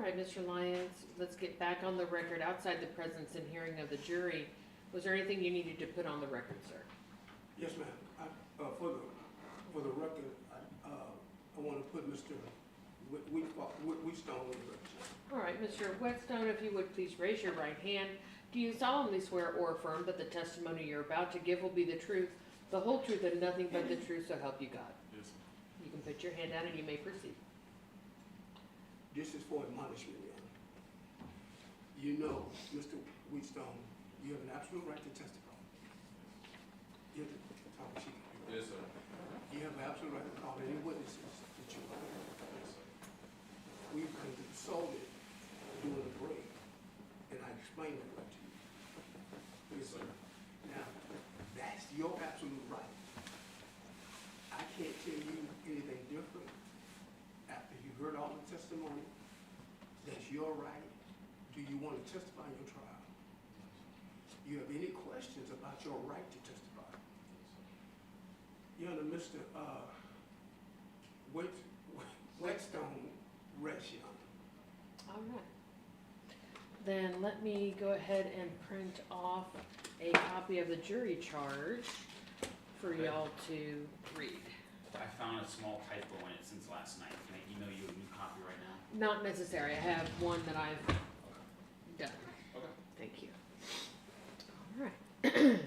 right, Mr. Lyons, let's get back on the record outside the presence and hearing of the jury. Was there anything you needed to put on the record, sir? Yes, ma'am. For the record, I want to put Mr. Wheatstone on the record. All right, Mr. Whetstone, if you would please raise your right hand. Do you solemnly swear or affirm that the testimony you're about to give will be the truth, the whole truth, and nothing but the truth, so help you God? Yes. You can put your hand down and you may proceed. This is for admonishment, Your Honor. You know, Mr. Wheatstone, you have an absolute right to testify. You have to talk to you. Yes, sir. You have an absolute right to call any witnesses that you like. Yes, sir. We've been consulted during the break, and I explained that right to you. Yes, sir. Now, that's your absolute right. I can't tell you anything different after you heard all the testimony. That's your right. Do you want to testify in your trial? You have any questions about your right to testify? Your Honor, Mr. Whetstone rests, Your Honor. All right. Then let me go ahead and print off a copy of the jury charge for Okay. y'all to read. I found a small typo in it since last night. Can I email you a new copy right now? Not necessary. I have one that I've done. Okay. Thank you. All right. Okay.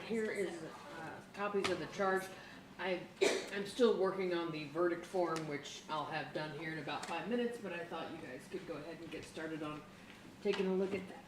here is copies of the charge. I'm still working on the verdict form, which I'll have done here in about 5 minutes, but I thought you guys could go ahead and get started on taking a look at that.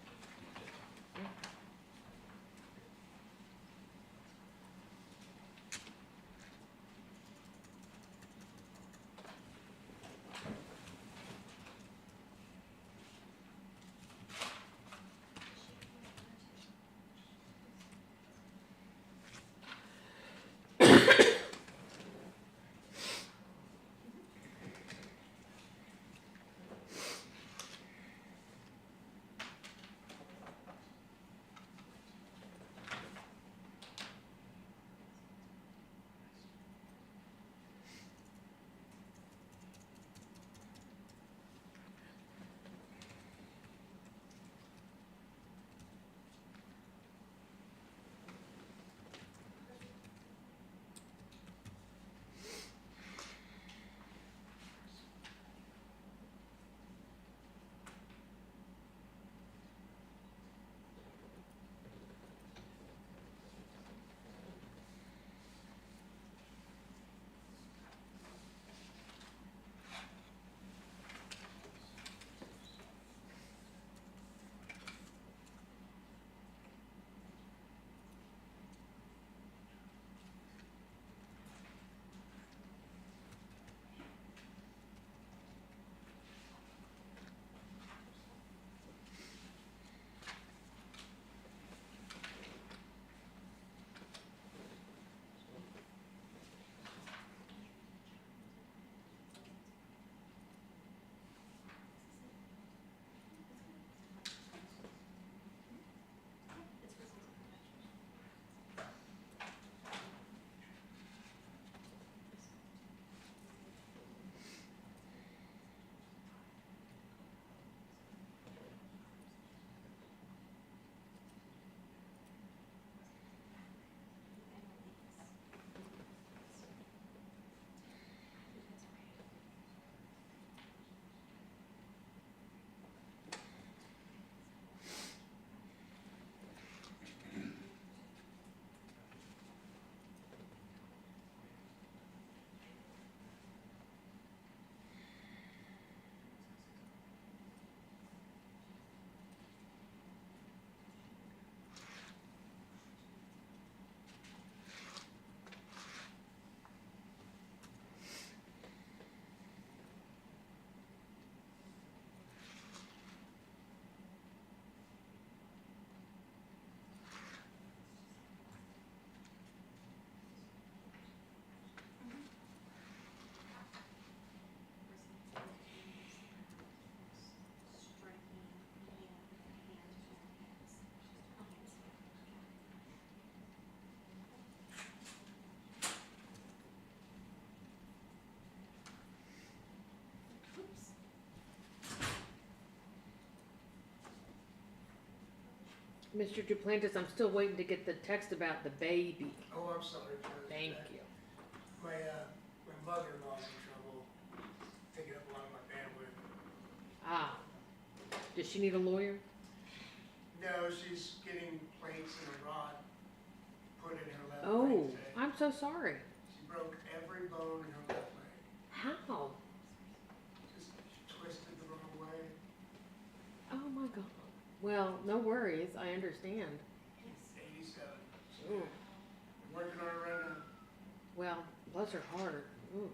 Mr. Duplantis, I'm still waiting to get the text about the baby. Oh, I'm sorry, Judge. Thank you. My mother-in-law's in trouble, taking up a lot of my bandwidth. Ah, does she need a lawyer? No, she's getting plates and a rod put in her left leg Oh, today. I'm so sorry. She broke every bone in her left leg. How? Just twisted the wrong way. Oh my God. Well, no worries. I understand. 87. Ooh. I'm working on her right now. Well, bless her heart. Ooh.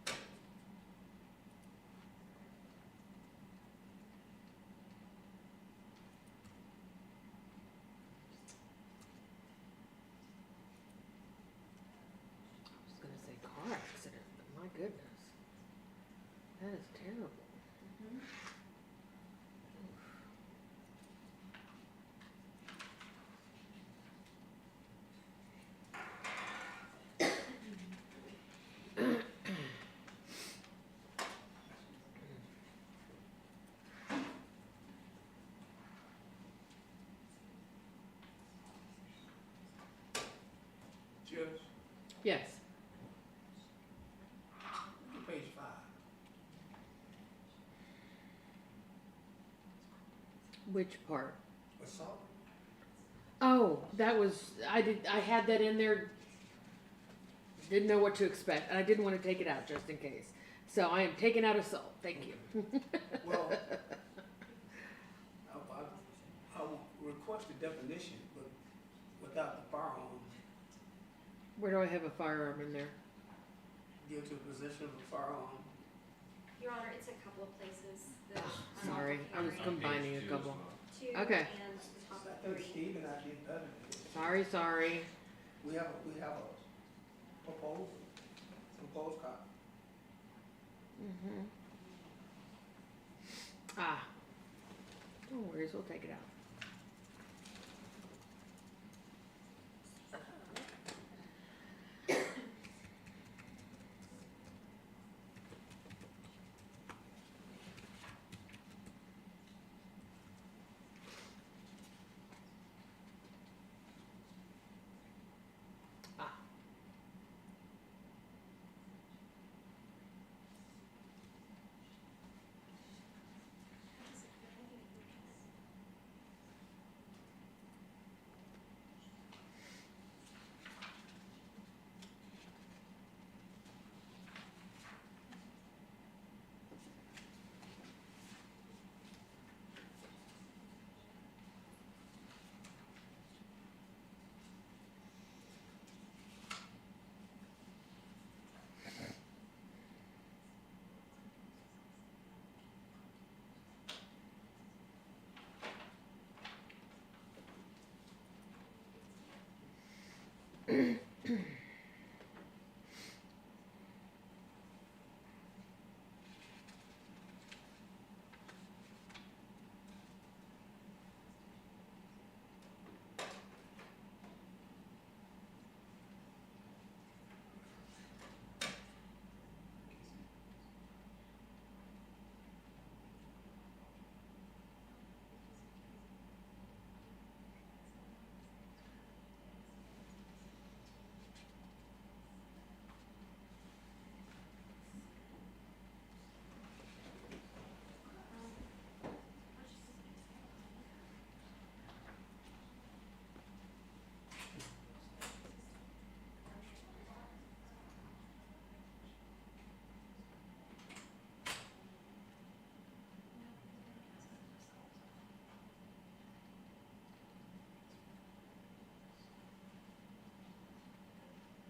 I was gonna say car accident, but my goodness. That is terrible. Judge, Yes. page 5. Which part? Assault. Oh, that was, I had that in there. Didn't know what to expect, and I didn't want to take it out just in case. So I am taking out assault, thank you. Well, I will request a definition, but without the firearm, Where do I have a firearm in there? give to the possession of a firearm. Your Honor, it's a couple of places that. I'm Sorry, I was comparing. combining a Page couple. 2 Okay. and the top I think three. Steve and I did better than this. Sorry. We have a proposed copy. Mm-hmm. Ah. No worries, we'll take it out. Ah.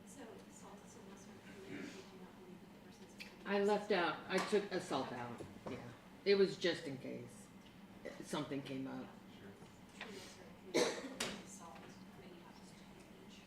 So, assault is a lesser offense if you do not believe that the person's committed I left out, I took assault out, yeah. It was just in case something came up. true lesser offense. Assault is maybe happens to be each.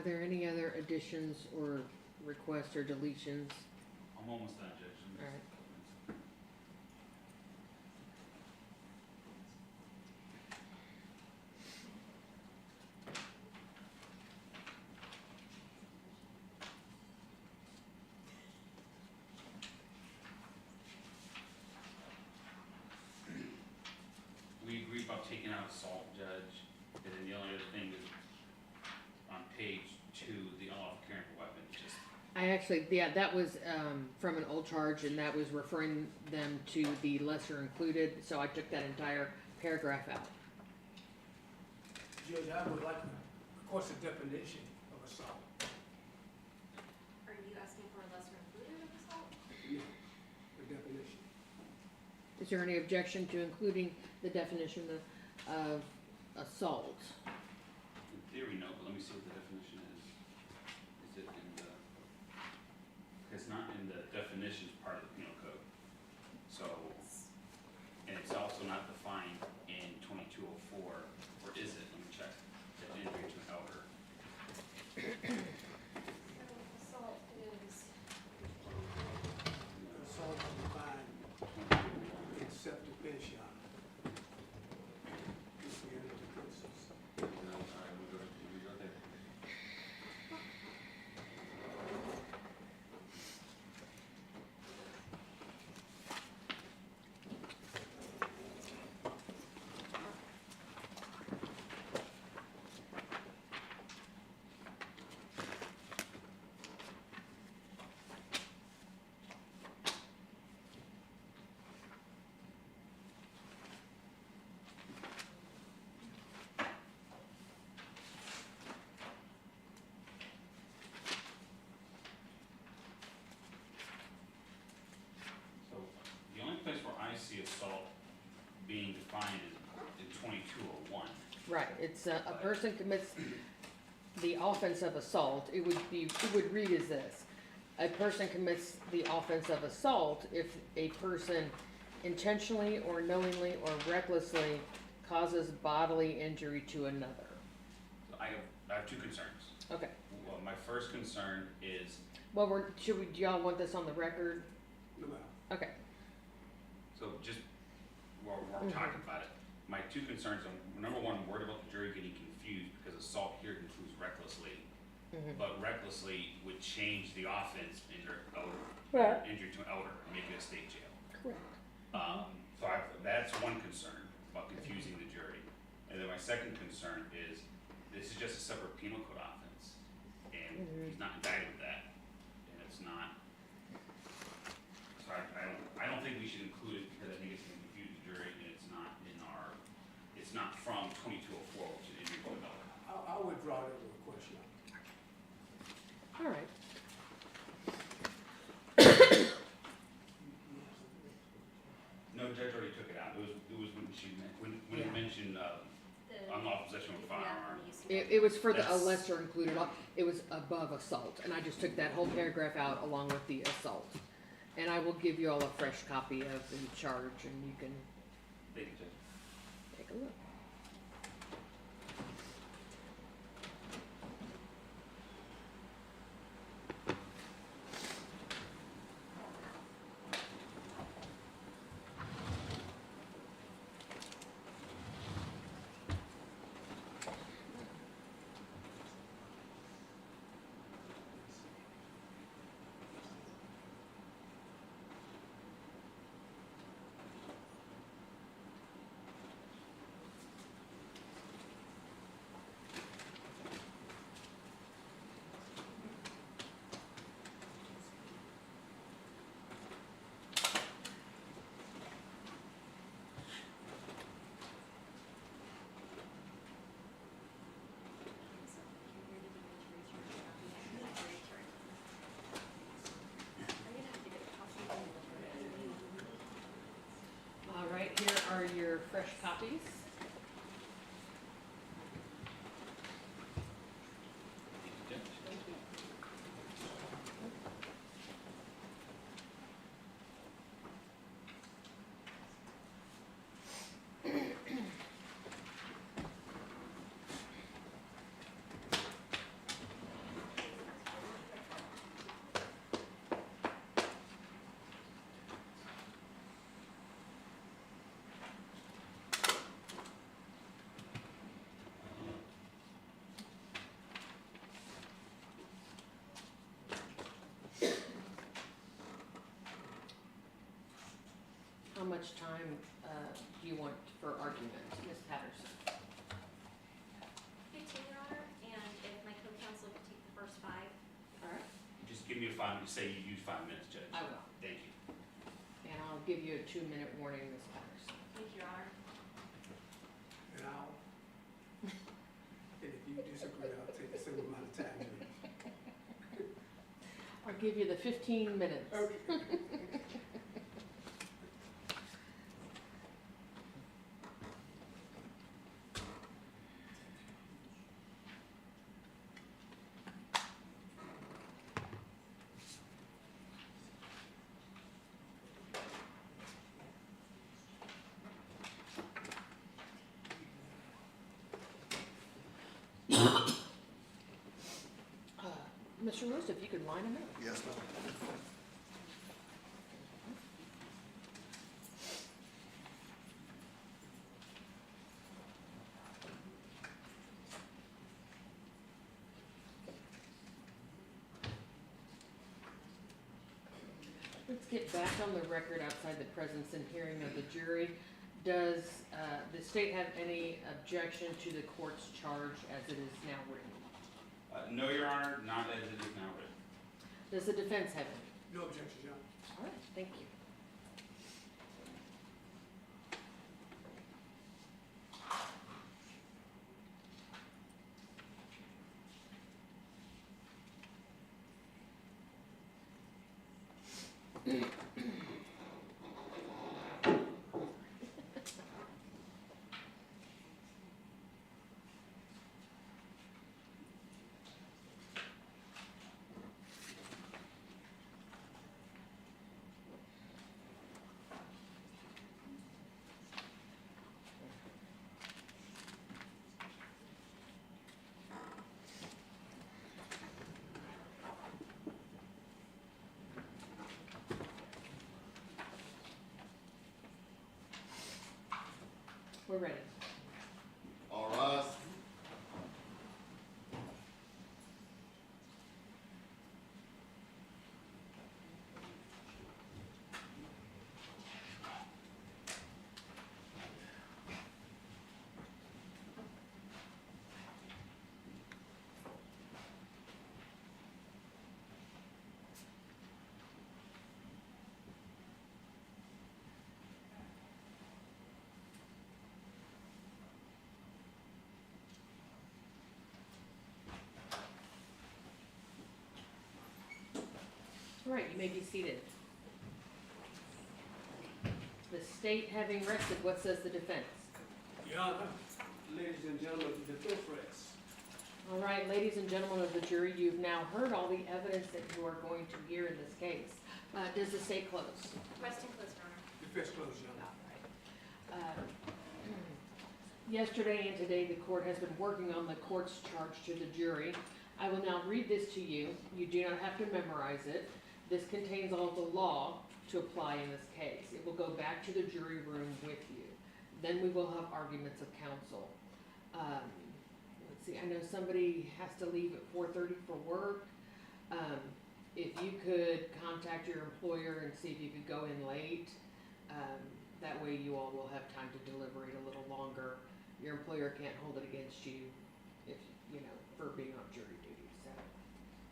Are there any other additions or requests or deletions? I'm almost done, Judge. All right. We agreed about taking out assault, Judge, and then the only other thing is on page 2, the unlawful carrying of a weapon, just, I actually, yeah, that was from an old charge, and that was referring them to the lesser included, so I took that entire paragraph out. Judge, I would like, of course, a definition of assault. Are you asking for a lesser included of assault? Yeah, the definition. Is there any objection to including the definition of assault? in theory, no, but let me see what the definition is. Is it in the, it's not in the definitions part of the penal code. So, and it's also not defined in 2204, or is it? Let me check. The injury to an elder. Assault is, Assault is defined in self-defense, Your Honor. It's the end of the process. No, all right, we go there. So, the only place where I see assault being defined is in 2201. Right, it's a person commits the offense of assault, it would read as this. A person commits the offense of assault if a person intentionally or knowingly or recklessly causes bodily injury to another. So I have two concerns. Okay, Well, my first concern is, well, do y'all want this on the record? No matter. Okay, so just while we're talking about it, my two concerns are, number one, I'm worried about the jury getting confused because assault here includes recklessly. But recklessly would change the offense in their elder, Right. injury to an elder, and make it a state jail. correct. So that's one concern about confusing the jury. And then my second concern is, this is just a separate penal code offense. And he's not indicted with that, and it's not. So I don't think we should include it because I think it's gonna confuse the jury and it's not in our, it's not from 2204, which is injury to an elder. I'll withdraw that request, Your Honor. All right, No, the judge already took it out. It was when she, when Yeah. it mentioned, the. unlawful possession of a firearm. it was for the, a That's- lesser included, it was above assault, and I just took that whole paragraph out along with the assault. And I will give you all a fresh copy of the charge, and you can Thank you, Judge. take a look. All right, here are your fresh copies. Thank you, Judge. much time, do you want for argument, Ms. Patterson? 15, Your Honor, and if my co-counsel could take the first 5. All right, Just give me a 5, say you use 5 minutes, Judge. I will. Thank you. And I'll give you a 2-minute warning, Ms. Patterson. Thank you, Your Honor. An hour. And if you disagree, I'll take the same amount of time. I'll give you the 15 minutes. Okay. Mr. Lewis, if you could line them up. Yes, ma'am. Let's get back on the record outside the presence and hearing of the jury. Does the state have any objection to the court's charge as it is now written? No, Your Honor, not as it is now written. Does the defense have any? No objection, Your Honor. All right, thank you. We're ready. All rise. All right, you may be seated. The state having rested, what says the defense? Your Honor, ladies and gentlemen, the defense rests. All right, ladies and gentlemen of the jury, you've now heard all the evidence that you are going to hear in this case. Does the state close? Resting close, Your Honor. Defense closed, Your Honor. All right. Yesterday and today, the court has been working on the court's charge to the jury. I will now read this to you. You do not have to memorize it. This contains all the law to apply in this case. It will go back to the jury room with you. Then we will have arguments of counsel. Let's see, I know somebody has to leave at 4:30 for work. If you could contact your employer and see if you could go in late, that way you all will have time to deliberate a little longer. Your employer can't hold it against you if, you know, for being on jury duty, so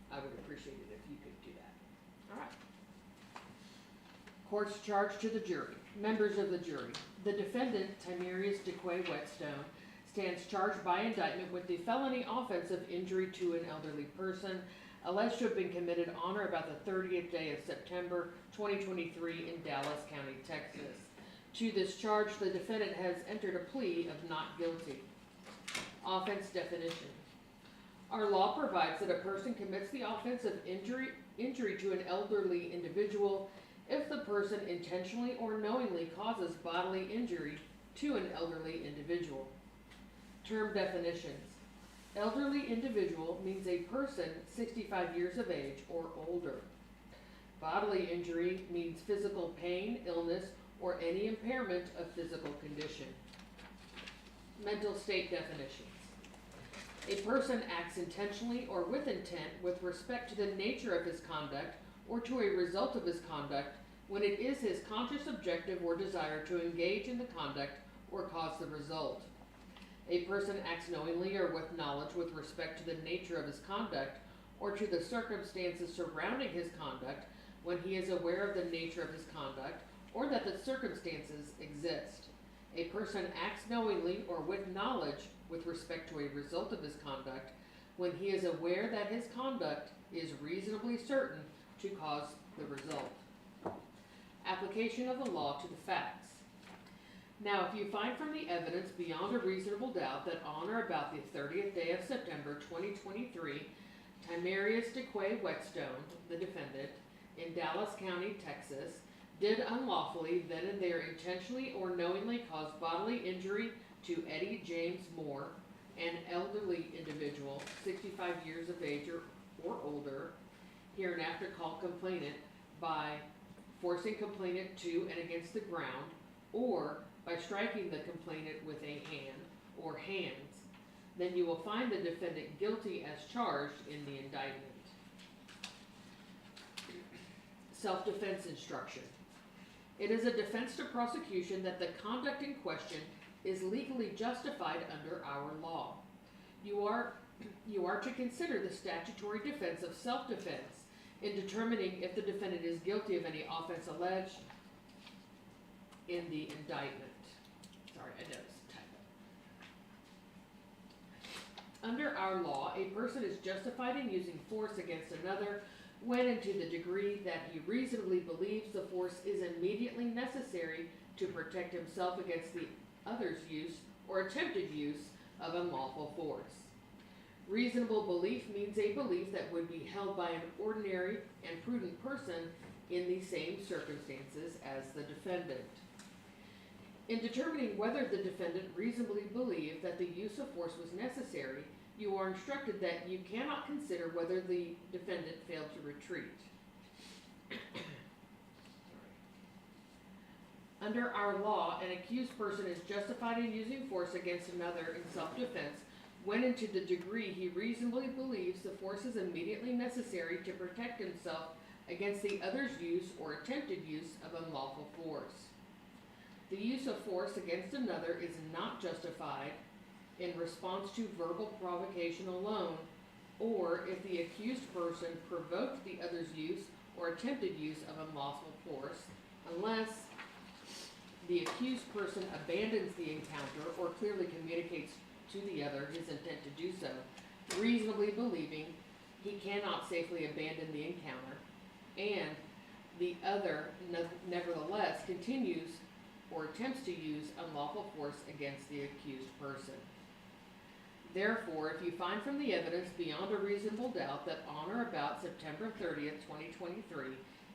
I would appreciate it if you could do that. All right. Court's charge to the jury. Members of the jury, the defendant, Tymerius DeQuay Whetstone, stands charged by indictment with the felony offense of injury to an elderly person alleged to have been committed on or about the 30th day of September 2023 in Dallas County, Texas. To this charge, the defendant has entered a plea of not guilty. Offense definition. Our law provides that a person commits the offense of injury to an elderly individual if the person intentionally or knowingly causes bodily injury to an elderly individual. Term definitions. Elderly individual means a person 65 years of age or older. Bodily injury means physical pain, illness, or any impairment of physical condition. Mental state definitions. A person acts intentionally or with intent with respect to the nature of his conduct or to a result of his conduct when it is his conscious objective or desire to engage in the conduct or cause the result. A person acts knowingly or with knowledge with respect to the nature of his conduct or to the circumstances surrounding his conduct when he is aware of the nature of his conduct or that the circumstances exist. A person acts knowingly or with knowledge with respect to a result of his conduct when he is aware that his conduct is reasonably certain to cause the result. Application of the law to the facts. Now, if you find from the evidence beyond a reasonable doubt that on or about the 30th day of September 2023, Timarius DeQuay Whetstone, the defendant, in Dallas County, Texas, did unlawfully, then and there intentionally or knowingly cause bodily injury to Eddie James Moore, an elderly individual, 65 years of age or older, hereinafter called complainant, by forcing complainant to and against the ground, or by striking the complainant with a hand or hands, then you will find the defendant guilty as charged in the indictment. Self-defense instruction. It is a defense to prosecution that the conduct in question is legally justified under our law. You are to consider the statutory defense of self-defense in determining if the defendant is guilty of any offense alleged in the indictment. Sorry, I noticed a typo. Under our law, a person is justified in using force against another when and to the degree that he reasonably believes the force is immediately necessary to protect himself against the other's use or attempted use of unlawful force. Reasonable belief means a belief that would be held by an ordinary and prudent person in the same circumstances as the defendant. In determining whether the defendant reasonably believed that the use of force was necessary, you are instructed that you cannot consider whether the defendant failed to retreat. Under our law, an accused person is justified in using force against another in self-defense when and to the degree he reasonably believes the force is immediately necessary to protect himself against the other's use or attempted use of unlawful force. The use of force against another is not justified in response to verbal provocation alone, or if the accused person provoked the other's use or attempted use of unlawful force, unless the accused person abandons the encounter or clearly communicates to the other his intent to do so, reasonably believing he cannot safely abandon the encounter, and the other nevertheless continues or attempts to use unlawful force against the accused person. Therefore, if you find from the evidence beyond a reasonable doubt that on or about September 30th, 2023,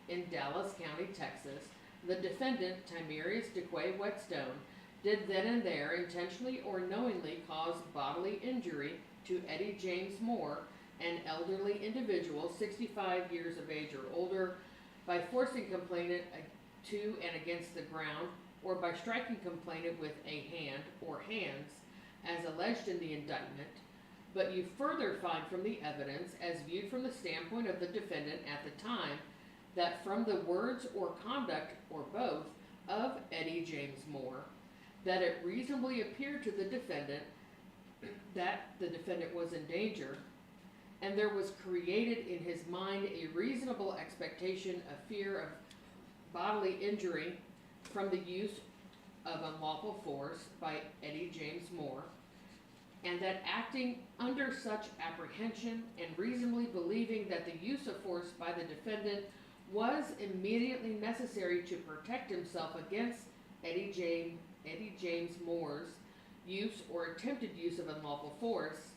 in Dallas County, Texas, the defendant, Timarius DeQuay Whetstone, did then and there intentionally or knowingly cause bodily injury to Eddie James Moore, an elderly individual, 65 years of age or older, by forcing complainant to and against the ground, or by striking complainant with a hand or hands, as alleged in the indictment, but you further find from the evidence, as viewed from the standpoint of the defendant at the time, that from the words or conduct, or both, of Eddie James Moore, that it reasonably appeared to the defendant that the defendant was in danger, and there was created in his mind a reasonable expectation of fear of bodily injury from the use of unlawful force by Eddie James Moore, and that acting under such apprehension and reasonably believing that the use of force by the defendant was immediately necessary to protect himself against Eddie James Moore's use or attempted use of unlawful force,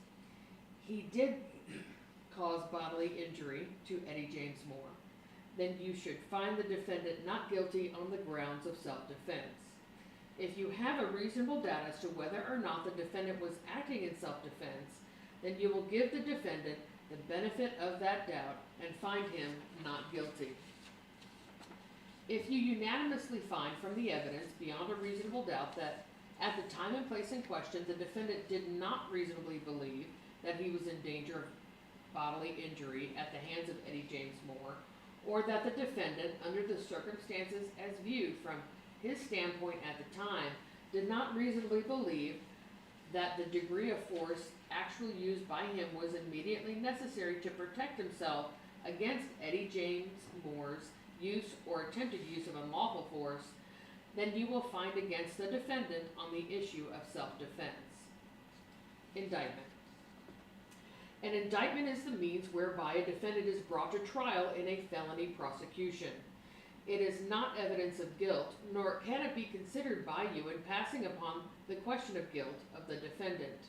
he did cause bodily injury to Eddie James Moore, then you should find the defendant not guilty on the grounds of self-defense. If you have a reasonable doubt as to whether or not the defendant was acting in self-defense, then you will give the defendant the benefit of that doubt and find him not guilty. If you unanimously find from the evidence beyond a reasonable doubt that at the time and place in question the defendant did not reasonably believe that he was in danger of bodily injury at the hands of Eddie James Moore, or that the defendant, under the circumstances as viewed from his standpoint at the time, did not reasonably believe that the degree of force actually used by him was immediately necessary to protect himself against Eddie James Moore's use or attempted use of unlawful force, then you will find against the defendant on the issue of self-defense. Indictment. An indictment is the means whereby a defendant is brought to trial in a felony prosecution. It is not evidence of guilt, nor can it be considered by you in passing upon the question of guilt of the defendant.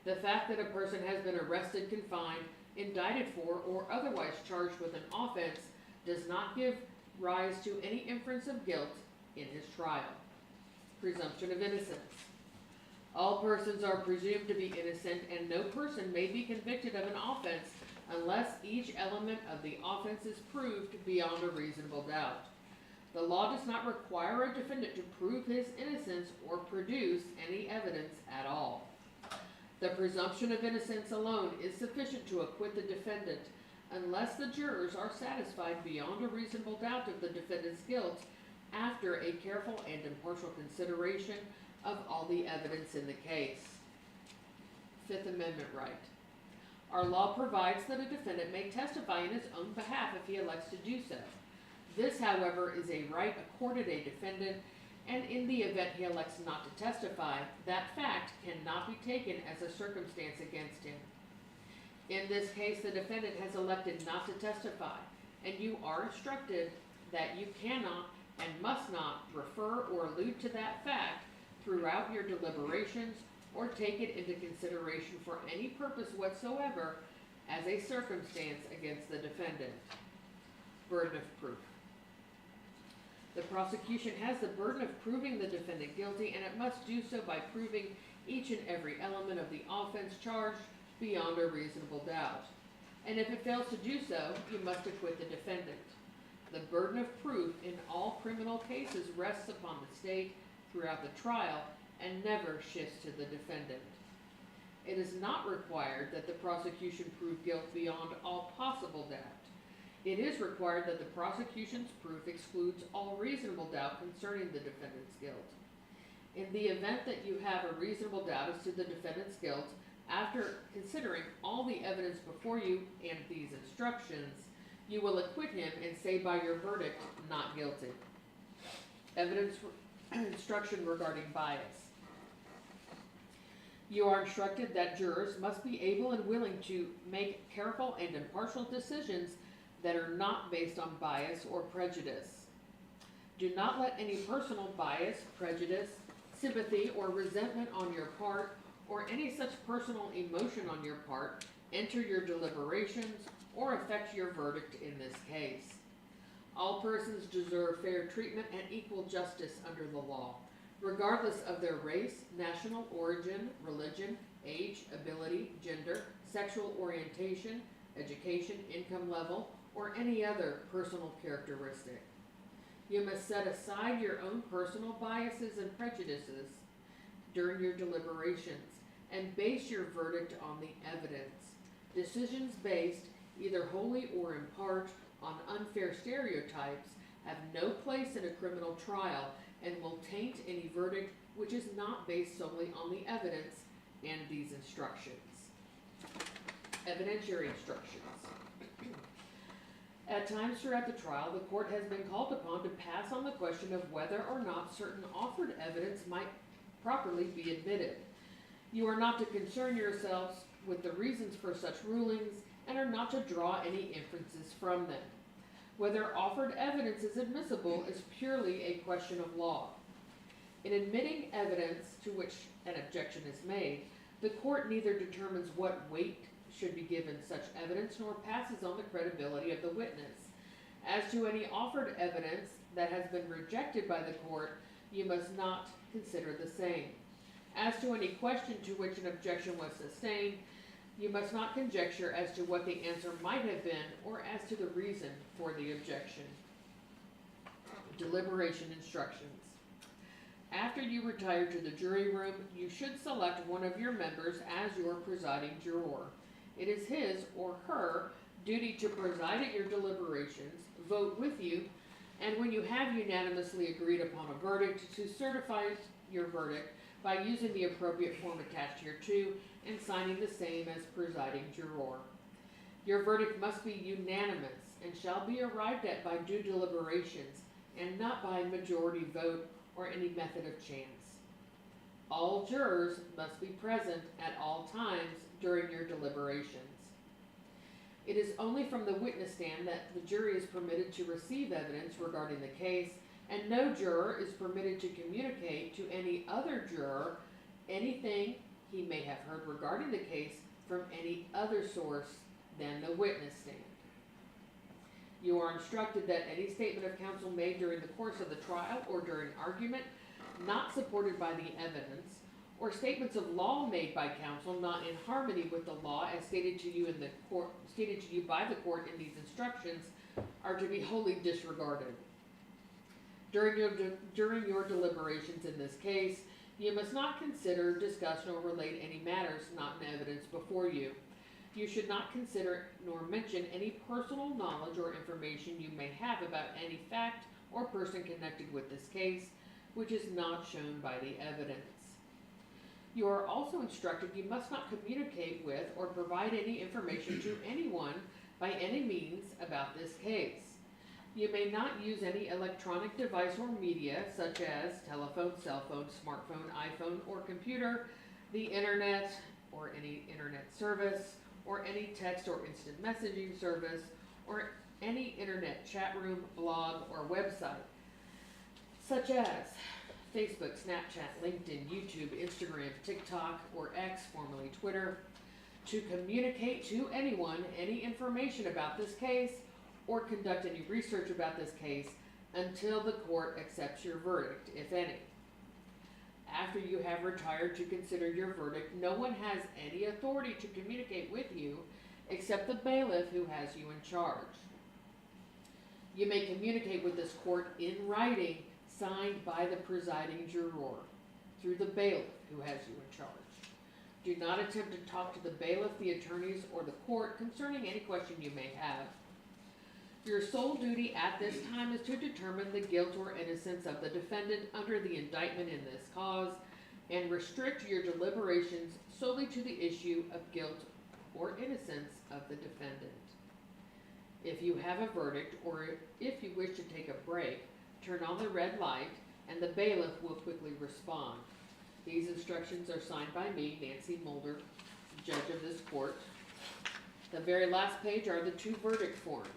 The fact that a person has been arrested, confined, indicted for, or otherwise charged with an offense does not give rise to any inference of guilt in his trial. Presumption of innocence. All persons are presumed to be innocent, and no person may be convicted of an offense unless each element of the offense is proved beyond a reasonable doubt. The law does not require a defendant to prove his innocence or produce any evidence at all. The presumption of innocence alone is sufficient to acquit the defendant unless the jurors are satisfied beyond a reasonable doubt of the defendant's guilt after a careful and impartial consideration of all the evidence in the case. Fifth Amendment right. Our law provides that a defendant may testify in his own behalf if he elects to do so. This, however, is a right accorded a defendant, and in the event he elects not to testify, that fact cannot be taken as a circumstance against him. In this case, the defendant has elected not to testify, and you are instructed that you cannot and must not refer or allude to that fact throughout your deliberations or take it into consideration for any purpose whatsoever as a circumstance against the defendant. Burden of proof. The prosecution has the burden of proving the defendant guilty, and it must do so by proving each and every element of the offense charged beyond a reasonable doubt. And if it fails to do so, you must acquit the defendant. The burden of proof in all criminal cases rests upon the state throughout the trial and never shifts to the defendant. It is not required that the prosecution prove guilt beyond all possible doubt. It is required that the prosecution's proof excludes all reasonable doubt concerning the defendant's guilt. In the event that you have a reasonable doubt as to the defendant's guilt, after considering all the evidence before you and these instructions, you will acquit him and say by your verdict, not guilty. Evidence instruction regarding bias. You are instructed that jurors must be able and willing to make careful and impartial decisions that are not based on bias or prejudice. Do not let any personal bias, prejudice, sympathy, or resentment on your part, or any such personal emotion on your part, enter your deliberations or affect your verdict in this case. All persons deserve fair treatment and equal justice under the law, regardless of their race, national origin, religion, age, ability, gender, sexual orientation, education, income level, or any other personal characteristic. You must set aside your own personal biases and prejudices during your deliberations and base your verdict on the evidence. Decisions based, either wholly or in part, on unfair stereotypes have no place in a criminal trial and will taint any verdict which is not based solely on the evidence and these instructions. Evidentiary instructions. At times throughout the trial, the court has been called upon to pass on the question of whether or not certain offered evidence might properly be admitted. You are not to concern yourselves with the reasons for such rulings and are not to draw any inferences from them. Whether offered evidence is admissible is purely a question of law. In admitting evidence to which an objection is made, the court neither determines what weight should be given such evidence nor passes on the credibility of the witness. As to any offered evidence that has been rejected by the court, you must not consider the same. As to any question to which an objection was sustained, you must not conjecture as to what the answer might have been or as to the reason for the objection. Deliberation instructions. After you retire to the jury room, you should select one of your members as your presiding juror. It is his or her duty to preside at your deliberations, vote with you, and when you have unanimously agreed upon a verdict, to certify your verdict by using the appropriate form attached hereto and signing the same as presiding juror. Your verdict must be unanimous and shall be arrived at by due deliberations and not by majority vote or any method of chance. All jurors must be present at all times during your deliberations. It is only from the witness stand that the jury is permitted to receive evidence regarding the case, and no juror is permitted to communicate to any other juror anything he may have heard regarding the case from any other source than the witness stand. You are instructed that any statement of counsel made during the course of the trial or during argument not supported by the evidence, or statements of law made by counsel not in harmony with the law as stated to you in the court, stated to you by the court in these instructions, are to be wholly disregarded. During your deliberations in this case, you must not consider, discuss, nor relate any matters not in evidence before you. You should not consider nor mention any personal knowledge or information you may have about any fact or person connected with this case, which is not shown by the evidence. You are also instructed you must not communicate with or provide any information to anyone by any means about this case. You may not use any electronic device or media such as telephone, cell phone, smartphone, iPhone, or computer, the internet, or any internet service, or any text or instant messaging service, or any internet chat room, blog, or website, such as Facebook, Snapchat, LinkedIn, YouTube, Instagram, TikTok, or X, formerly Twitter, to communicate to anyone any information about this case or conduct any research about this case until the court accepts your verdict, if any. After you have retired to consider your verdict, no one has any authority to communicate with you except the bailiff who has you in charge. You may communicate with this court in writing, signed by the presiding juror, through the bailiff who has you in charge. Do not attempt to talk to the bailiff, the attorneys, or the court concerning any question you may have. Your sole duty at this time is to determine the guilt or innocence of the defendant under the indictment in this cause, and restrict your deliberations solely to the issue of guilt or innocence of the defendant. If you have a verdict, or if you wish to take a break, turn on the red light, and the bailiff will quickly respond. These instructions are signed by me, Nancy Mulder, judge of this court. The very last page are the two verdict forms,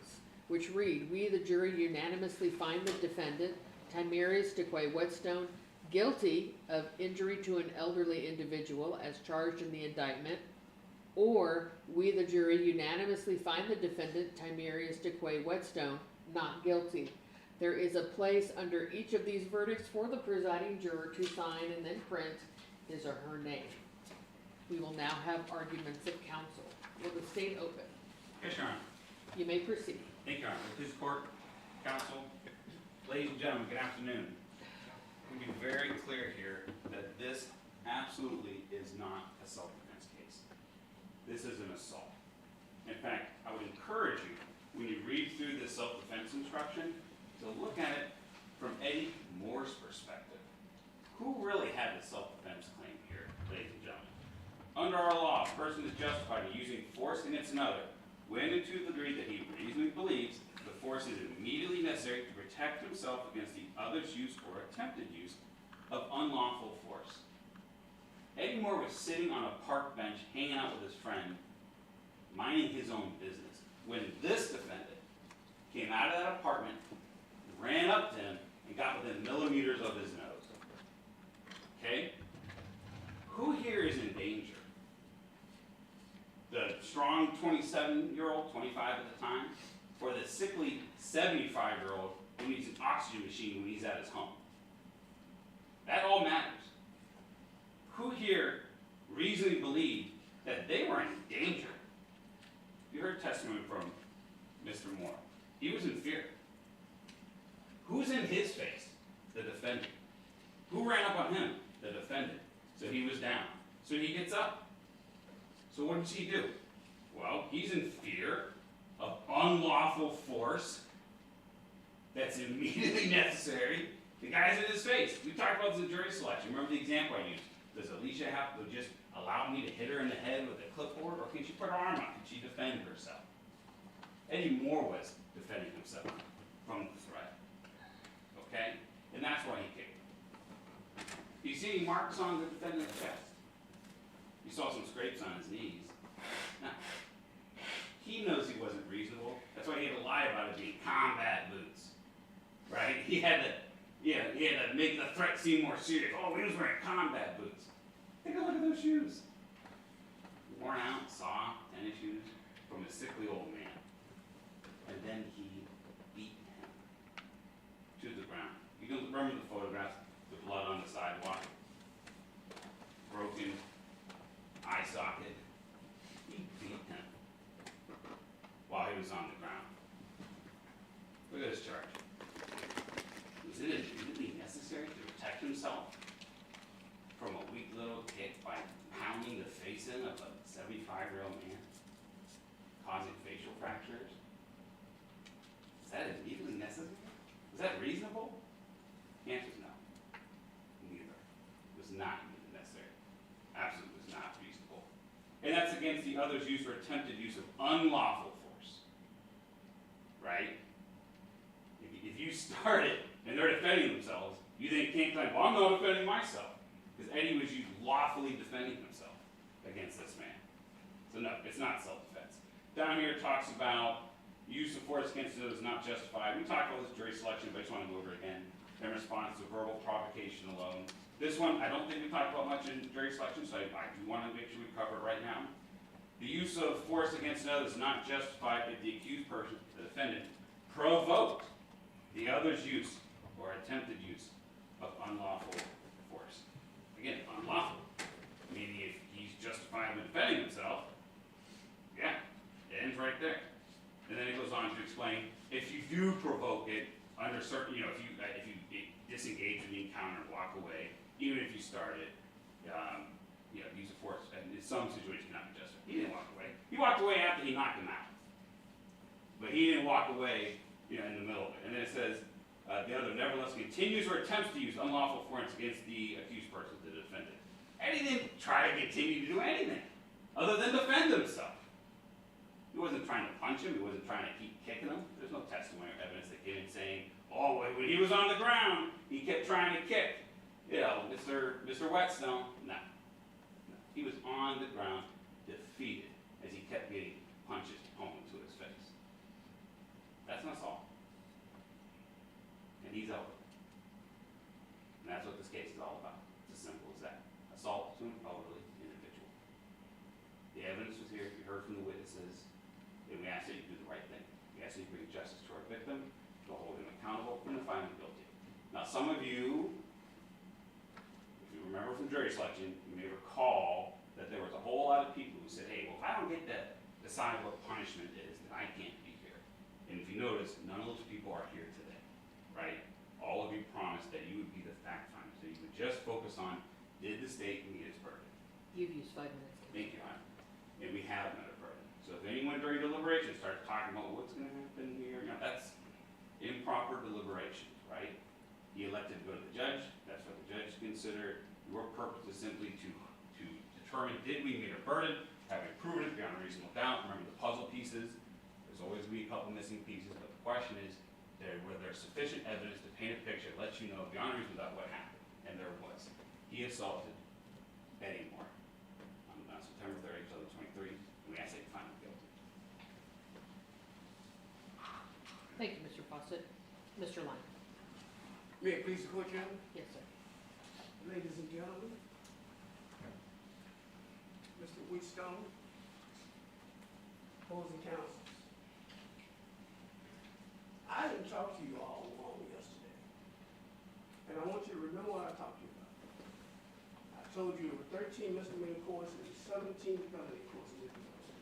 which read, "We, the jury, unanimously find the defendant, Timerius DeQuay Whetstone, guilty of injury to an elderly individual as charged in the indictment," or "We, the jury, unanimously find the defendant, Timerius DeQuay Whetstone, not guilty." There is a place under each of these verdicts for the presiding juror to sign and then print his or her name. We will now have arguments of counsel. Will the state open? Yes, Your Honor. You may proceed. Thank you, Your Honor. This court, counsel, ladies and gentlemen, good afternoon. Let me be very clear here that this absolutely is not a self-defense case. This is an assault. In fact, I would encourage you, when you read through this self-defense instruction, to look at it from Eddie Moore's perspective. Who really had the self-defense claim here, ladies and gentlemen? Under our law, a person is justified in using force against another when and to the degree that he reasonably believes the force is immediately necessary to protect himself against the other's use or attempted use of unlawful force. Eddie Moore was sitting on a park bench hanging out with his friend, minding his own business, when this defendant came out of that apartment, ran up to him, and got within millimeters of his nose. Okay? Who here is in danger? The strong 27-year-old, 25 at the time, or the sickly 75-year-old who needs an oxygen machine when he's at his home? That all matters. Who here reasonably believed that they were in danger? You heard testimony from Mr. Moore. He was in fear. Who's in his face? The defendant. Who ran up on him? The defendant. So he was down. So he gets up. So what does he do? Well, he's in fear of unlawful force that's immediately necessary. The guy's in his face. We talked about this in jury selection. Remember the example I used? Does Alicia have to just allow me to hit her in the head with a clipboard, or can she put her arm out? Can she defend herself? Eddie Moore was defending himself from the threat. Okay? And that's why he kicked him. You see any marks on the defendant's chest? You saw some scrapes on his knees. Now, he knows he wasn't reasonable. That's why he had to lie about it being combat boots. Right? He had to make the threat seem more serious. Oh, he was wearing combat boots. Take a look at those shoes. Worn out, soft, tennis shoes from a sickly old man. And then he beat him to the ground. You can remember the photographs, the blood on the sidewalk, broken eye socket. He beat him while he was on the ground. Look at this charge. Was it immediately necessary to protect himself from a weak little kick by pounding the face in of a 75-year-old man, causing facial fractures? Is that immediately necessary? Was that reasonable? The answer is no. Neither. It was not immediately necessary. Absolutely was not reasonable. And that's against the other's use or attempted use of unlawful force. Right? If you start it and they're defending themselves, you then can't claim, well, I'm not defending myself. Because Eddie was lawfully defending himself against this man. So no, it's not self-defense. Down here it talks about use of force against another is not justified. We talked about this jury selection, but I just want to go over it again. In response to verbal provocation alone. This one, I don't think we talked about much in jury selection, so I do want to make sure we cover it right now. The use of force against another is not justified if the accused person, the defendant, provoked the other's use or attempted use of unlawful force. Again, unlawful. Meaning if he's justified in defending himself, yeah, it ends right there. And then it goes on to explain, if you do provoke it under certain, if you disengage from the encounter and walk away, even if you start it, use of force, and in some situations cannot be justified. He didn't walk away. He walked away after he knocked him out. But he didn't walk away, in the middle of it. And then it says, the other nevertheless continues or attempts to use unlawful force against the accused person, the defendant. And he didn't try to continue to do anything other than defend himself. He wasn't trying to punch him. He wasn't trying to keep kicking him. There's no testimony or evidence that came in saying, oh, when he was on the ground, he kept trying to kick. Mr. Whetstone. No. He was on the ground, defeated, as he kept getting punches home to his face. That's not assault. And he's over. And that's what this case is all about. It's as simple as that. Assault to an elderly individual. The evidence was here. You heard from the witnesses. And we ask that you do the right thing. We ask that you bring justice to our victim, to hold him accountable, and to find him guilty. Now, some of you, if you remember from jury selection, you may recall that there was a whole lot of people who said, hey, well, if I don't get to decide what punishment is, then I can't be here. And if you notice, none of those people are here today, right? All of you promised that you would be the fact finder, so you would just focus on, did the state meet its burden? You've used 5 minutes. Thank you, Honor. And we have met a burden. So if anyone during deliberation starts talking about what's going to happen here, that's improper deliberations, right? He elected to go to the judge. That's what the judge considered. Your purpose is simply to determine, did we meet a burden? Have we proven it beyond a reasonable doubt? Remember the puzzle pieces. There's always going to be a couple missing pieces, but the question is, were there sufficient evidence to paint a picture, let you know beyond a reasonable doubt what happened? And there was. He assaulted Eddie Moore on September 30th, 2023, and we ask that you find him guilty. Thank you, Mr. Fawcett. Mr. Lyon. May it please the court, Your Honor? Yes, sir. Ladies and gentlemen, Mr. Wheatstone, opposing counsels. I didn't talk to you all along yesterday, and I want you to remember what I talked to you about. I told you there were 13 misdemeanor courts and 17 felony courts in this building.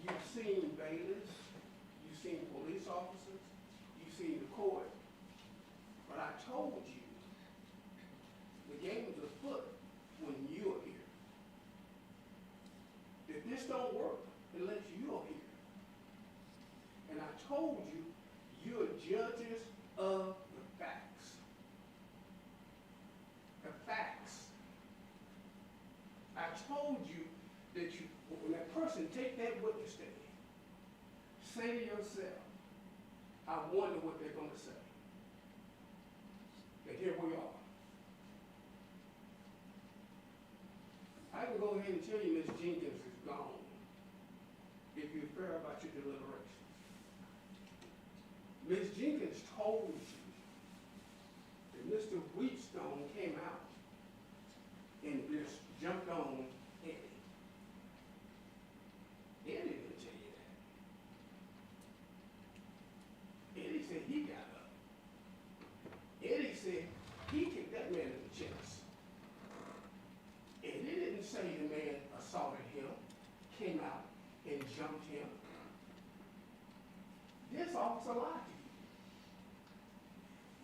You've seen bailiffs, you've seen police officers, you've seen the court, but I told you the game is afoot when you're here. If this don't work unless you're here, told you, you're judges of the facts. The facts. I told you that you, when that person take that witness stand, say to yourself, I wonder what they're gonna say. And here we are. I can go ahead and tell you Ms. Jenkins is gone if you're fair about your deliberations. Ms. Jenkins told you that Mr. Wheatstone came out and just jumped on Eddie. Eddie didn't tell you that. Eddie said he got up. Eddie said he kicked that man in the chest. Eddie didn't say the man assaulted him, came out and jumped him. This officer lied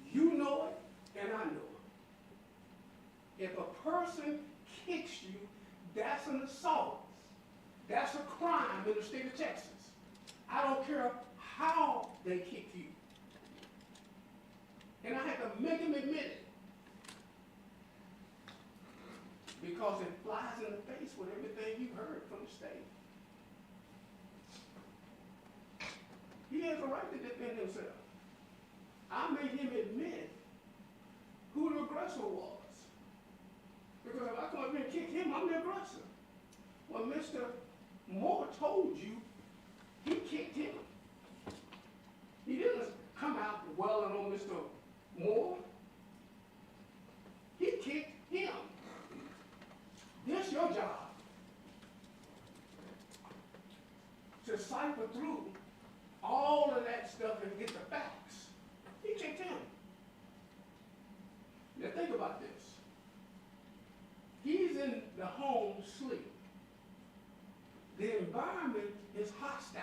to you. You know it, and I know it. If a person kicks you, that's an assault. That's a crime in the state of Texas. I don't care how they kick you. And I had to make him admit it. Because it flies in the face with everything you've heard from the state. He has a right to defend himself. I made him admit who the aggressor was. Because if I come up here and kick him, I'm the aggressor. Well, Mr. Moore told you he kicked him. He didn't come out welling on Mr. Moore. He kicked him. This your job. To cipher through all of that stuff and get the facts. He kicked him. Now think about this. He's in the home sleep. The environment is hostile.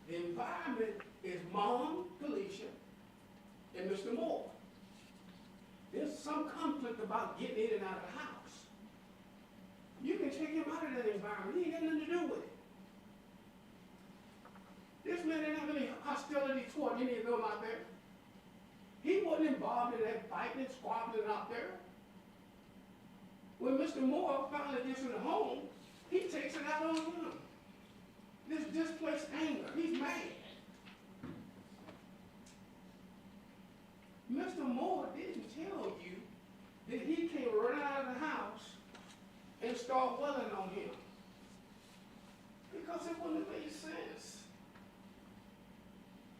The environment is Mom, Felicia, and Mr. Moore. There's some conflict about getting in and out of the house. You can take him out of that environment. He ain't got nothing to do with it. This man didn't have any hostility toward any of them out there. He wasn't involved in that fighting and squabbling out there. When Mr. Moore finally gets in the home, he takes it out on him. This displaced anger. He's mad. Mr. Moore didn't tell you that he came right out of the house and start welling on him. Because it wouldn't have made sense.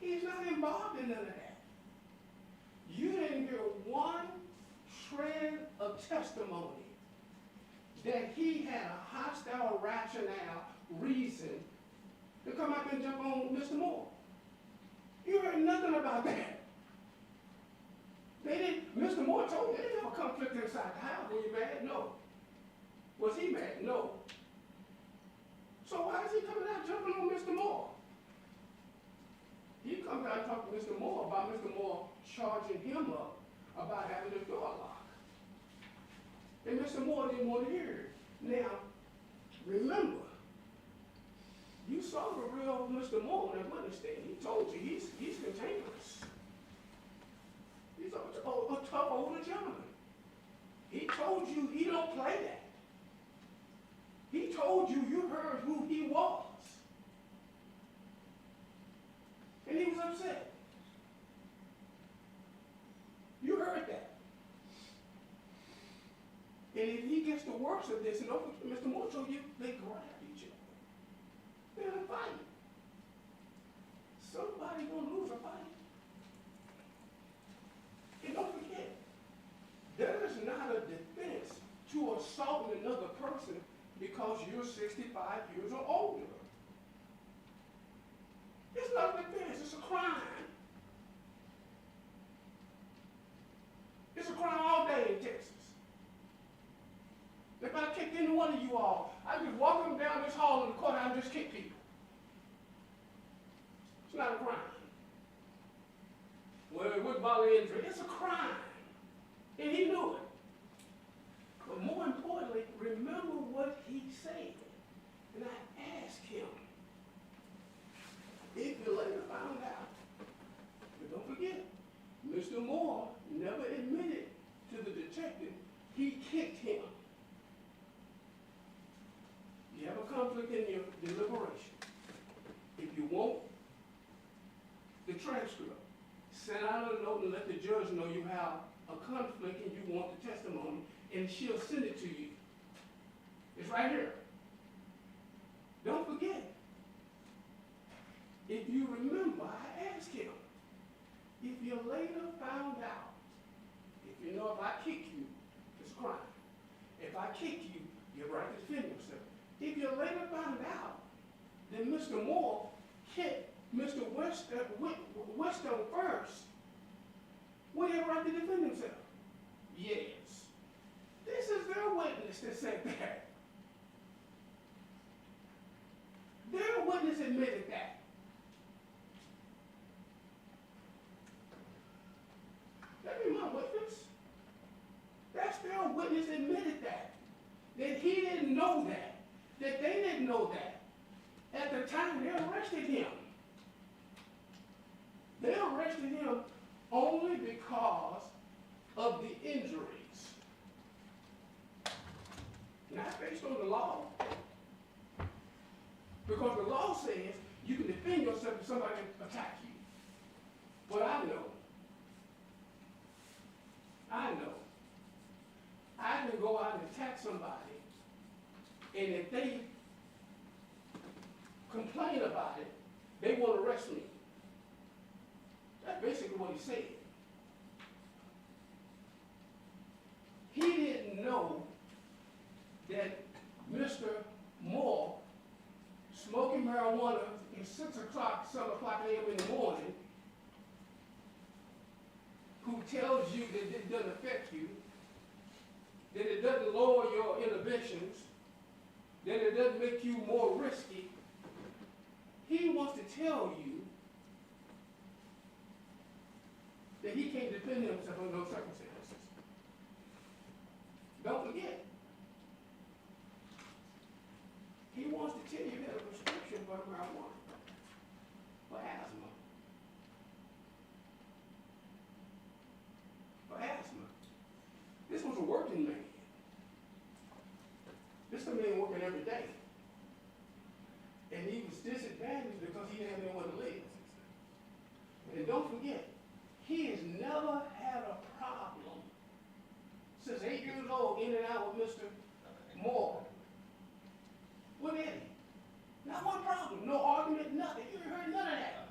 He's not involved in none of that. You didn't hear one shred of testimony that he had a hostile rationale, reason to come out and jump on Mr. Moore. You heard nothing about that. They didn't, Mr. Moore told me they didn't have a conflict inside the house. Were you mad? No. Was he mad? No. So why is he coming out jumping on Mr. Moore? He comes out and talks to Mr. Moore about Mr. Moore charging him up about having the door locked. And Mr. Moore didn't want to hear it. Now, remember, you saw the real Mr. Moore on that witness stand. He told you he's cantankerous. He's a tough older gentleman. He told you he don't play that. He told you you heard who he was. And he was upset. You heard that. And if he gets the worst of this, and Mr. Moore told you, they grab each other. They're in a fight. Somebody gonna lose a fight. And don't forget, there is not a defense to assaulting another person because you're 65 years or older. It's not a defense, it's a crime. It's a crime all day in Texas. If I kicked any one of you all, I'd be walking down this hall in the courthouse and just kick people. It's not a crime. Well, with bodily injury, it's a crime. And he knew it. But more importantly, remember what he said. And I asked him, if you conflict in your deliberation, if you want the transcript, send out a note and let the judge know you have a conflict and you want the testimony, and she'll send it to you. It's right here. Don't forget. If you remember, I asked him, if you later found out, if you know if I kick you, it's a crime. If I kick you, you have a right to defend yourself. If you later found out that Mr. Moore hit Mr. Weston first, would he have a right to defend himself? Yes. This is their witness that said that. Their witness admitted that. That be my witness. That's their witness admitted that. That he didn't know that. That they didn't know that. At the time they arrested him. They arrested him only because of the injuries. Not based on the law. Because the law says you can defend yourself if somebody attacks you. But I know I can go out and attack somebody, and if they complain about it, they want to arrest me. That's basically what he said. He didn't know that Mr. Moore smoking marijuana at 6 o'clock, 7 o'clock a.m. in the morning, who tells you that it doesn't affect you, that it doesn't lower your inhibitions, that it doesn't make you more risky. He wants to tell you that he can't defend himself under those circumstances. Don't forget. He wants to tell you that a prescription for marijuana, for asthma. For asthma. This was a working man. This man working every day. And he was disadvantaged because he didn't have anywhere to live. And don't forget, he has never had a problem since 8 years old in and out with Mr. Moore. With Eddie. Not one problem, no argument, nothing. You ain't heard none of that.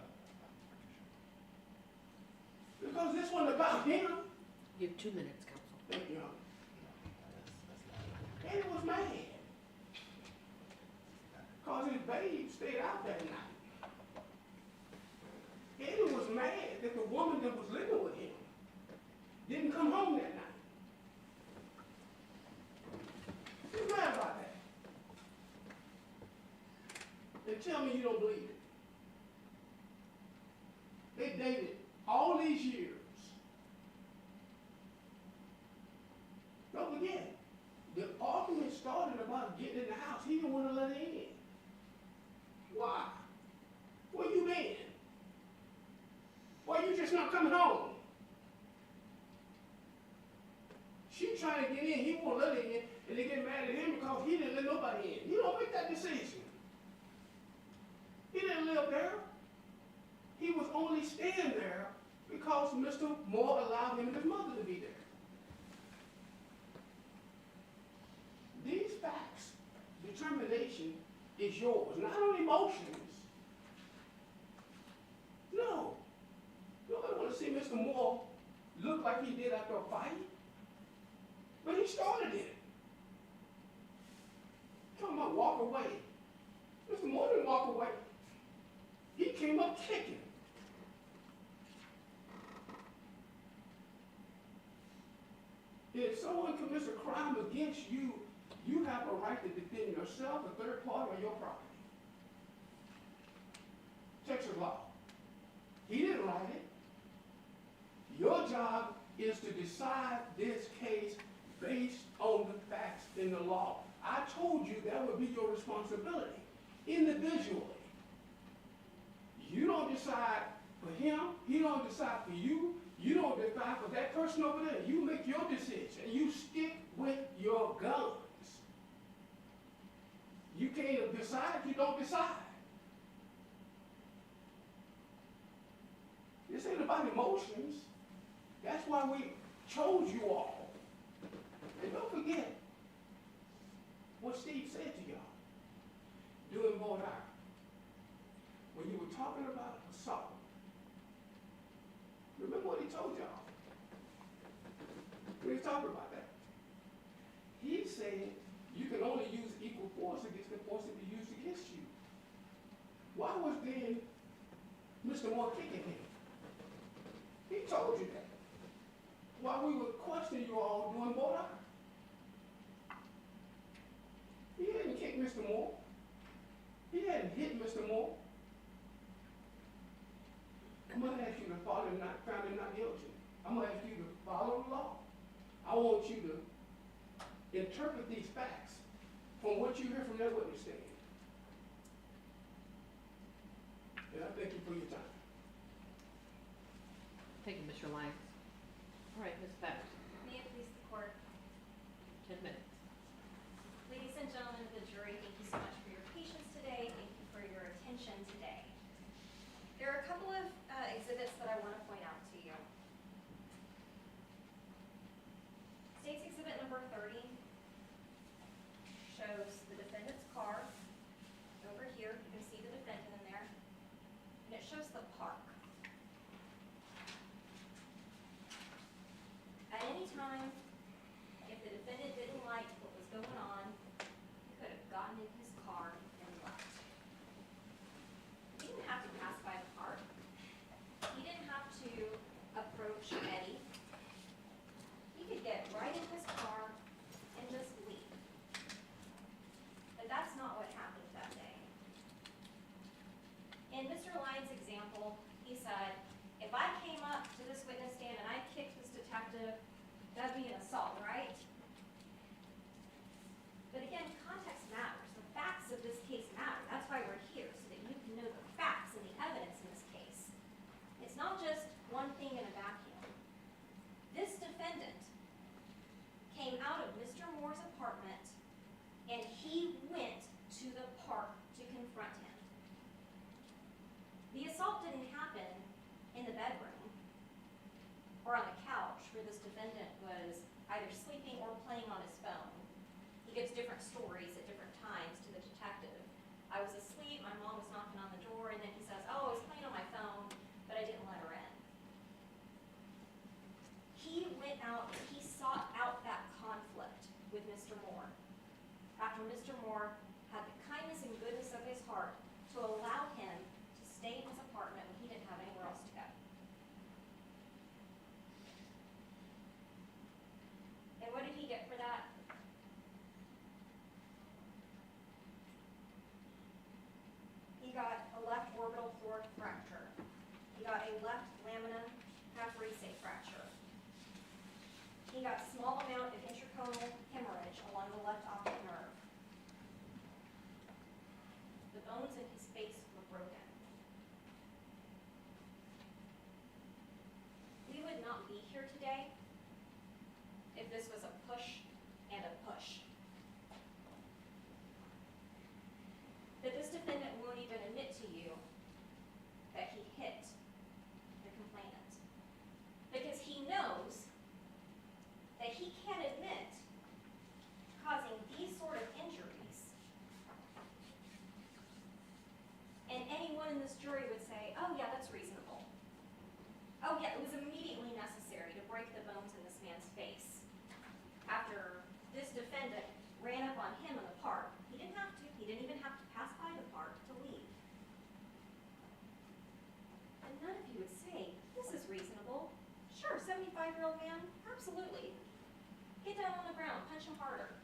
Because this wasn't about him. You have 2 minutes, counsel. Thank you. Eddie was mad. Because his babe stayed out that night. Eddie was mad that the woman that was living with him didn't come home that night. He was mad about that. And tell me you don't believe it. They dated all these years. Don't forget, the argument started about getting in the house. He didn't want to let her in. Why? Where you been? Why you just not coming home? She trying to get in, he won't let her in, and they get mad at him because he didn't let nobody in. You don't make that decision. He didn't live there. He was only staying there because Mr. Moore allowed him and his mother to be there. These facts, determination is yours, not on emotions. No. Nobody want to see Mr. Moore look like he did after a fight. But he started it. Talking about walk away. Mr. Moore didn't walk away. He came up kicking. If someone commits a crime against you, you have a right to defend yourself, a third party, or your property. Texas law. He didn't write it. Your job is to decide this case based on the facts in the law. I told you that would be your responsibility, individually. You don't decide for him, he don't decide for you, you don't decide for that person over there. You make your decision, and you stick with your guns. You can't decide, you don't decide. This ain't about emotions. That's why we chose you all. And don't forget what Steve said to y'all during Mulder. When you were talking about assault, remember what he told y'all? When he was talking about that, he said you can only use equal force against the force that be used against you. Why was then Mr. Moore kicking him? He told you that. While we were questioning you all doing Mulder, he hadn't kicked Mr. Moore. He hadn't hit Mr. Moore. I'm going to ask you to follow him not, found him not guilty. I'm going to ask you to follow the law. I want you to interpret these facts from what you hear from that witness stand. And I thank you for your time. Thank you, Mr. Lyons. All right, Ms. Patterson, May it please the court. 10 minutes. Ladies and gentlemen of the jury, thank you so much for your patience today. Thank you for your attention today. There are a couple of exhibits that I want to point out to you. State's exhibit number 30 shows the defendant's car. Over here, you can see the defendant in there. And it shows the park. At any time, if the defendant didn't like what was going on, he could have gotten in his car and left. He didn't have to pass by the park. He didn't have to approach Eddie. He could get right in his car and just leave. But that's not what happened that day. In Mr. Lyons' example, he said, if I came up to this witness stand and I kicked this detective, that'd be an assault, right? But again, context matters. The facts of this case matter. That's why we're here, so that you can know the facts and the evidence in this case. It's not just one thing in a vacuum. This defendant came out of Mr. Moore's apartment and he went to the park to confront him. The assault didn't happen in the bedroom or on the couch where this defendant was either sleeping or playing on his phone. He gives different stories at different times to the detective. I was asleep, my mom was knocking on the door, and then he says, oh, I was playing on my phone, but I didn't let her in. He went out, he sought out that conflict with Mr. Moore. After Mr. Moore had the kindness and goodness of his heart to allow him to stay in his apartment when he didn't have anywhere else to go. And what did he get for that? He got a left orbital floor fracture. He got a left lamina aphrysate fracture. He got a small amount of intraconal hemorrhage along the left optic nerve. The bones in his face were broken. We would not be here today if this was a push and a push. But this defendant won't even admit to you that he hit the complainant, because he knows that he can't admit causing these sort of injuries. And anyone in this jury would say, oh yeah, that's reasonable. Oh yeah, it was immediately necessary to break the bones in this man's face. After this defendant ran up on him in the park, he didn't have to, he didn't even have to pass by the park to leave. And none of you would say, this is reasonable. Sure, 75-year-old man, absolutely. Get down on the ground, punch him harder.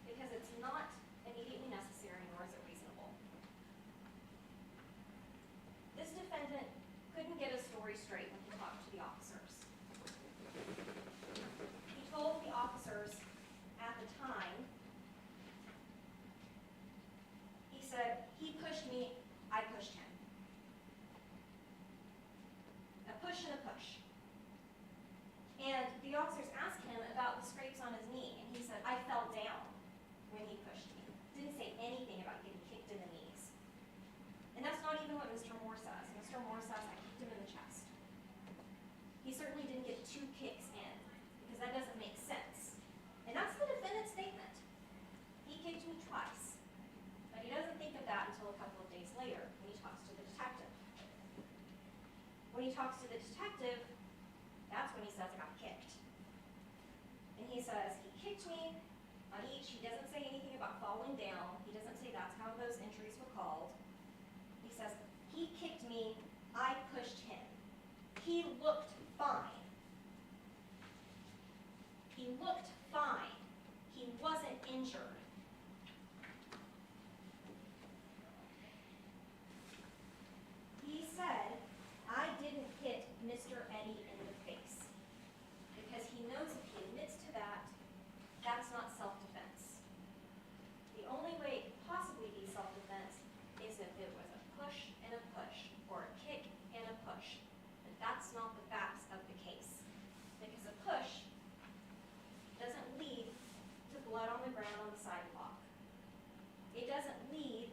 Because it's not immediately necessary, nor is it reasonable. This defendant couldn't get his story straight when he talked to the officers. He told the officers at the time, he said, he pushed me, I pushed him. A push and a push. And the officers asked him about the scrapes on his knee, and he said, I fell down when he pushed me. When he talks to the detective, that's when he says I got kicked. And he says, he kicked me on each, he doesn't say anything about falling down, he doesn't say that's how those injuries were called. He says, he kicked me, I pushed him. He looked fine. He looked fine. He wasn't injured. He said, I didn't hit Mr. Eddie in the face. Because he knows if he admits to that, that's not self-defense. The only way it could possibly be self-defense is if it was a push and a push, or a kick and a push. But that's not the facts of the case. Because a push doesn't lead to blood on the ground on the sidewalk. It doesn't lead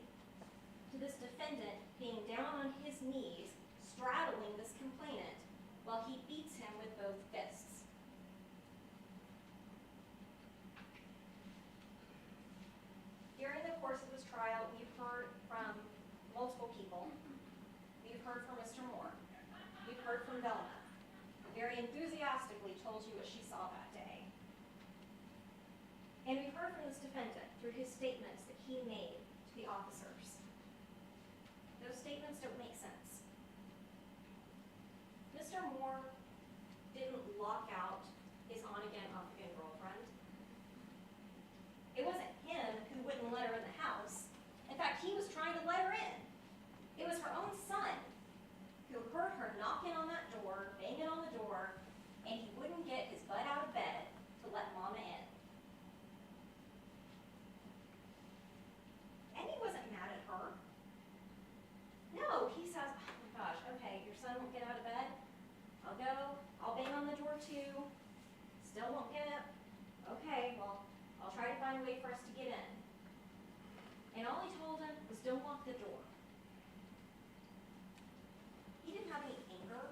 to this defendant being down on his knees, straddling this complainant while he beats him with both fists. During the course of this trial, we've heard from multiple people. We've heard from Mr. Moore. We've heard from Velma, who very enthusiastically told you what she saw that day. And we've heard from this defendant through his statements that he made to the officers. Those statements don't make sense. Mr. Moore didn't lock out his on-again, off-again girlfriend. It wasn't him who wouldn't let her in the house. In fact, he was trying to let her in. It was her own son who heard her knocking on that door, banging on the door, and he wouldn't get his butt out of bed to let Mama in. And he wasn't mad at her. No, he says, oh my gosh, okay, your son won't get out of bed. I'll go, I'll bang on the door too. Still won't get up. Okay, well, I'll try to find a way for us to get in. And all he told him was don't lock the door. He didn't have any anger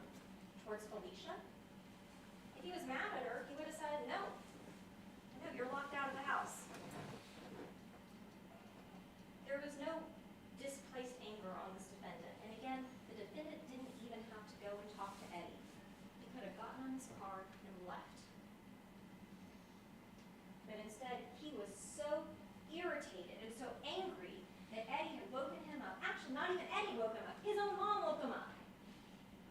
towards Felicia. If he was mad at her, he would have said, no, you're locked out of the house. There was no displaced anger on this defendant. And again, the defendant didn't even have to go and talk to Eddie. He could have gotten on his car and left. But instead, he was so irritated and so angry that Eddie had woken him up. Actually, not even Eddie woke him up. His own mom woke him up.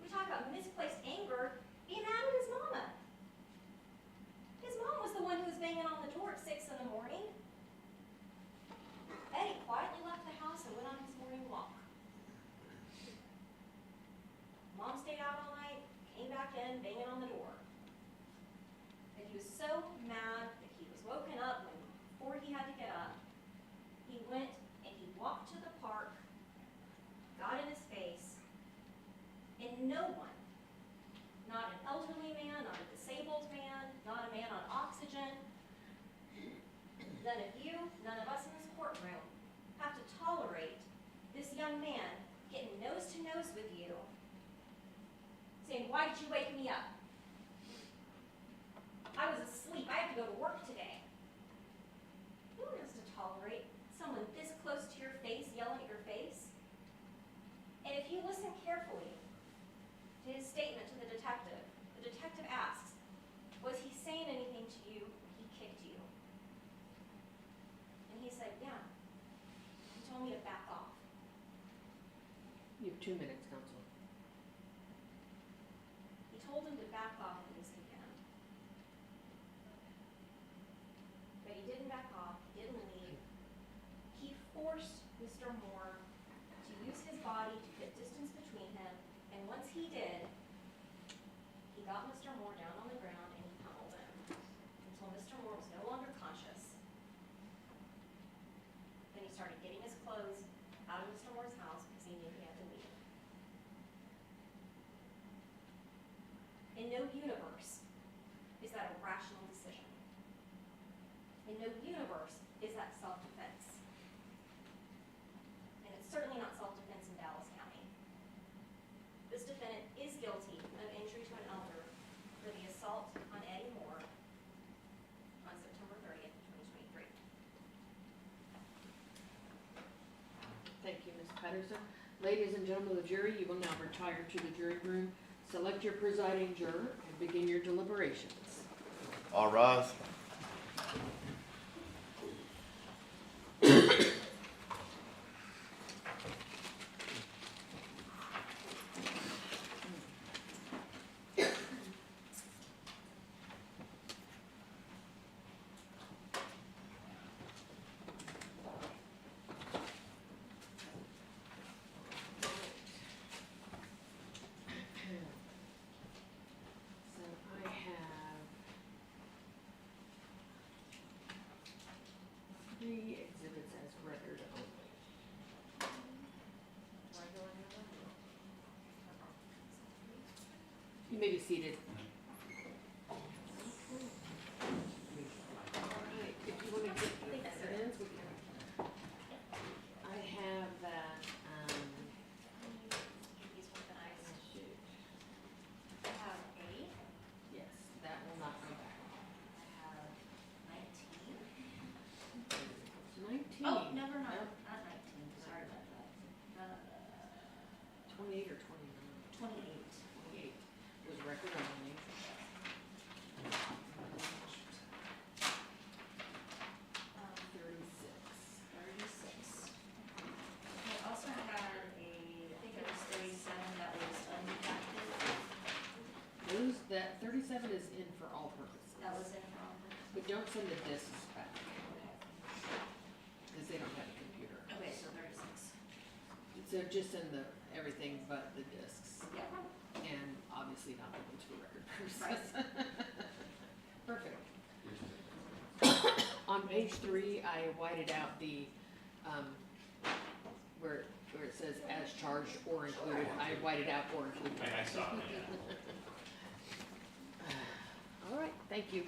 We talk about misplaced anger, being mad at his mama. His mom was the one who was banging on the door at 6 in the morning. Eddie quietly left the house and went on his morning walk. Mom stayed out all night, came back in, banging on the door. And he was so mad that he was woken up when, before he had to get up. He went and he walked to the park, got in his face, and no one, not an elderly man, not a disabled man, not a man on oxygen, none of you, none of us in this courtroom have to tolerate this young man getting nose to nose with you, saying, why did you wake me up? I was asleep. I have to go to work today. No one has to tolerate someone this close to your face yelling at your face. And if you listen carefully to his statement to the detective asks, was he saying anything to you when he kicked you? And he said, yeah. He told me to back off. You have 2 minutes, counsel. He told him to back off in his command. But he didn't back off, he didn't leave. He forced Mr. Moore to use his body to put distance between him, and once he did, he got Mr. Moore down on the ground and he pummeled him until Mr. Moore was no longer conscious. Then he started getting his clothes out of Mr. Moore's house because he knew he had to leave. In no universe is that a rational decision. In no universe is that self-defense. And it's certainly not self-defense in Dallas County. This defendant is guilty of injury to an elder for the assault on Eddie Moore on September 30th, 2023. Thank you, Ms. Patterson. Ladies and gentlemen of the jury, you will now retire to the jury room. Select your presiding juror and begin your deliberations. All rise. So I have three exhibits as record only. You may be seated. Alright, if you wanna get the evidence, we can. I have that, These organized. shoot, I have A, yes, that will not go back. I have 19. 19. Oh, never mind, Nope, not 19, sorry about that. 28 or 29? 28. 28 was record only. Um, 36. 36. I also had I think it was 37 that was unredacted. Those, that 37 is in for all purposes. That was in wrong. But don't send the discs back, Okay. because they don't have a computer. Okay, so 36. So just send the, everything but the discs, Yeah. and obviously not the ones for record purposes. Perfect. On page 3, I whited out the, where it says as charged or included, I whited out or included. I saw it, yeah. All right, thank you.